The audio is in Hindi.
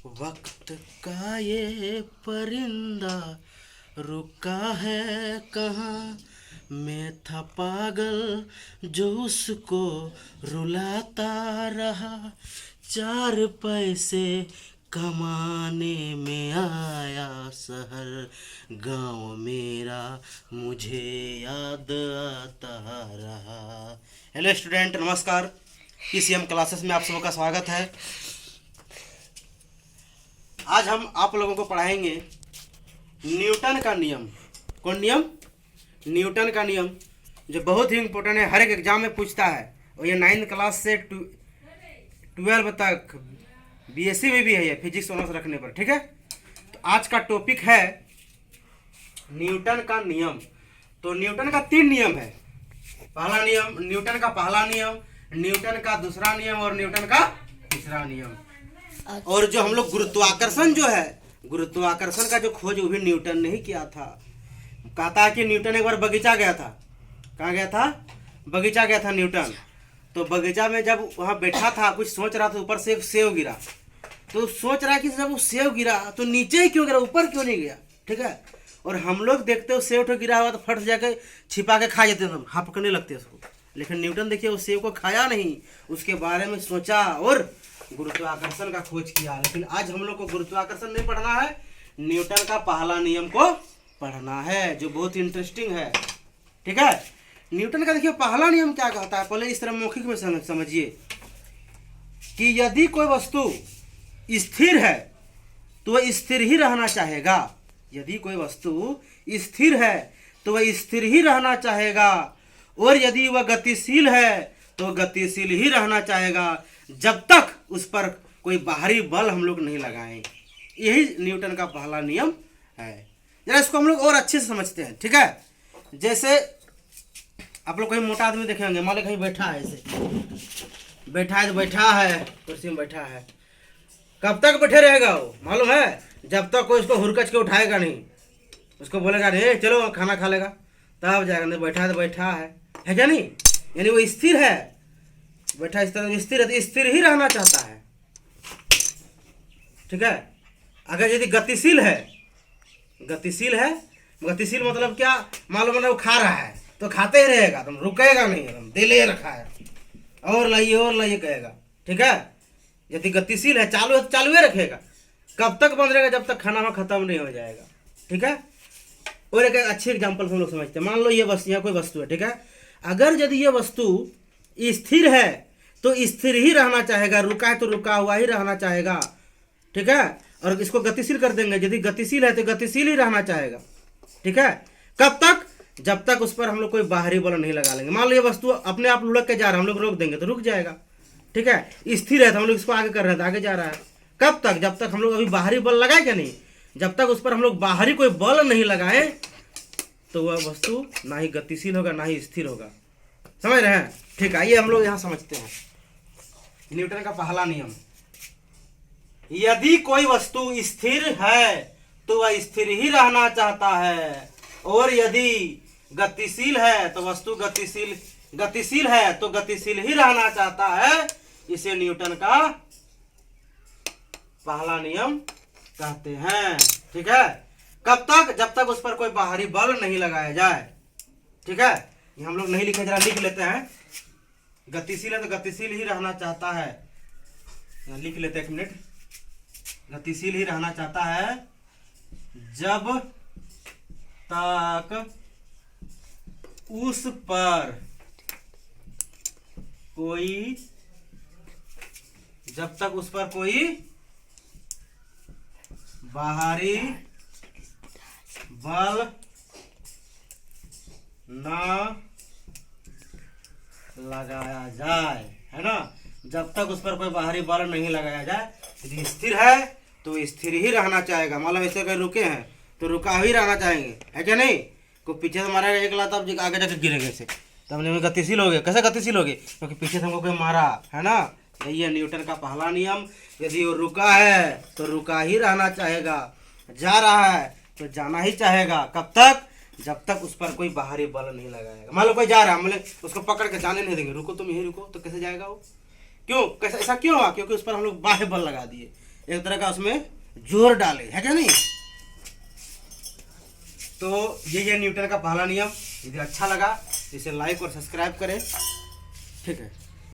वक्त का ये परिंदा रुका है कहाँ। मैं था पागल जो उसको रुलाता रहा। 4 पैसे कमाने में आया शहर, गांव मेरा मुझे याद आता रहा। हेलो स्टूडेंट, नमस्कार। पीसीएम क्लासेस में आप सबका का स्वागत है। आज हम आप लोगों को पढ़ाएंगे न्यूटन का नियम। कौन नियम? न्यूटन का नियम, जो बहुत ही इम्पोर्टेंट है, हर एक एग्जाम में पूछता है। और ये 9th क्लास से 12 तक बीएससी में भी है, ये फिजिक्स ऑनर्स रखने पर। ठीक है, तो आज का टॉपिक है न्यूटन का नियम। तो न्यूटन का 3 नियम है। पहला नियम न्यूटन का पहला नियम, न्यूटन का दूसरा नियम और न्यूटन का तीसरा नियम। और जो हम लोग गुरुत्वाकर्षण जो है, गुरुत्वाकर्षण का जो खोज वो भी न्यूटन ने ही किया था। कहता है कि न्यूटन एक बार बगीचा गया था। कहाँ गया था? बगीचा गया था न्यूटन। तो बगीचा में जब वहाँ बैठा था, कुछ सोच रहा था, ऊपर से एक सेव गिरा। तो सोच रहा है कि जब वो सेव गिरा तो नीचे ही क्यों गिरा, ऊपर क्यों नहीं गया। ठीक है, और हम लोग देखते हो सेव तो गिरा हुआ तो फट से जाके छिपा के खा जाते हैं, हाथ पकड़ने लगते हैं उसको। लेकिन न्यूटन देखिए, उस सेव को खाया नहीं, उसके बारे में सोचा और गुरुत्वाकर्षण का खोज किया। लेकिन आज हम लोग को गुरुत्वाकर्षण नहीं पढ़ना है, न्यूटन का पहला नियम को पढ़ना है, जो बहुत इंटरेस्टिंग है। ठीक है, न्यूटन का देखिए पहला नियम क्या कहता है। पहले इस तरह मौखिक में समझिए कि यदि कोई वस्तु स्थिर है तो वह स्थिर ही रहना चाहेगा। यदि कोई वस्तु स्थिर है तो वह स्थिर ही रहना चाहेगा, और यदि वह गतिशील है तो गतिशील ही रहना चाहेगा, जब तक उस पर कोई बाहरी बल हम लोग नहीं लगाएं। यही न्यूटन का पहला नियम है। जरा इसको हम लोग और अच्छे से समझते हैं। ठीक है, जैसे आप लोग कहीं मोटा आदमी देखे होंगे, मान लो कहीं बैठा है, ऐसे बैठा है, तो बैठा है कुर्सी में बैठा है। कब तक बैठे रहेगा वो मालूम है? जब तक कोई उसको हुरकच के उठाएगा नहीं, उसको बोलेगा नहीं चलो खाना खा लेगा, तब जाएगा। नहीं बैठा है तो बैठा है क्या नहीं? यानी वो स्थिर है, बैठा इस तरह स्थिर है तो स्थिर ही रहना चाहता है। ठीक है, अगर यदि गतिशील है, गतिशील है, गतिशील मतलब क्या मालूम है? वो खा रहा है तो खाते ही रहेगा, तुम रुकेगा नहीं, तुम दिले रखा है और लाइए कहेगा। ठीक है, यदि गतिशील है, चालू है तो चालू ही रखेगा। कब तक बंद रहेगा? जब तक खाना में खत्म नहीं हो जाएगा। ठीक है, और एक अच्छी एग्जांपल हम लोग समझते हैं। मान लो ये वस्तु, यहाँ कोई वस्तु है। ठीक है, अगर यदि ये वस्तु स्थिर है तो स्थिर ही रहना चाहेगा, रुका है तो रुका हुआ ही रहना चाहेगा। ठीक है, और इसको गतिशील कर देंगे, यदि गतिशील है तो गतिशील ही रहना चाहेगा। ठीक है, कब तक? जब तक उस पर हम लोग कोई बाहरी बल नहीं लगा लेंगे। मान लो ये वस्तु अपने आप लुढ़क के जा रहा है, हम लोग रोक देंगे तो रुक जाएगा। ठीक है, स्थिर है तो हम लोग इसको आगे कर रहे हैं तो आगे जा रहा है। कब तक? जब तक हम लोग अभी बाहरी बल लगाए क्या नहीं। जब तक उस पर हम लोग बाहरी कोई बल नहीं लगाए तो वह वस्तु ना ही गतिशील होगा ना ही स्थिर होगा। समझ रहे हैं? ठीक है, आइए हम लोग यहाँ समझते हैं न्यूटन का पहला नियम। यदि कोई वस्तु स्थिर है तो वह स्थिर ही रहना चाहता है, और यदि गतिशील है तो वस्तु गतिशील है तो गतिशील ही रहना चाहता है। इसे न्यूटन का पहला नियम कहते हैं। ठीक है, कब तक? जब तक उस पर कोई बाहरी बल नहीं लगाया जाए। ठीक है, ये हम लोग नहीं लिखे, जरा लिख लेते हैं। गतिशील है तो गतिशील ही रहना चाहता है, लिख लेते हैं, 1 मिनट। गतिशील ही रहना चाहता है जब तक उस पर कोई बाहरी बल न लगाया जाए, है ना। जब तक उस पर कोई बाहरी बल नहीं लगाया जाए, यदि स्थिर है तो स्थिर ही रहना चाहेगा। मतलब ऐसे कहीं रुके हैं तो रुका ही रहना चाहेंगे, है क्या नहीं? कोई पीछे से मारेगा एक लात, तब आगे जाके गिरेंगे ऐसे, तब हम गतिशील हो गए। कैसे गतिशील हो गए? क्योंकि पीछे से हमको कोई मारा, है ना। यही है न्यूटन का पहला नियम। यदि वो रुका है तो रुका ही रहना चाहेगा, जा रहा है तो जाना ही चाहेगा। कब तक? जब तक उस पर कोई बाहरी बल नहीं लगाएगा। मान लो कोई जा रहा है, मतलब उसको पकड़ के जाने नहीं देंगे, रुको तुम यहीं रुको, तो कैसे जाएगा वो? क्यों? कैसे? ऐसा क्यों हुआ? क्योंकि उस पर हम लोग बाह्य बल लगा दिए। एक तरह का उसमें जोर डाले, है क्या नहीं। तो ये न्यूटन का पहला नियम। यदि अच्छा लगा तो इसे लाइक और सब्सक्राइब करें, ठीक है।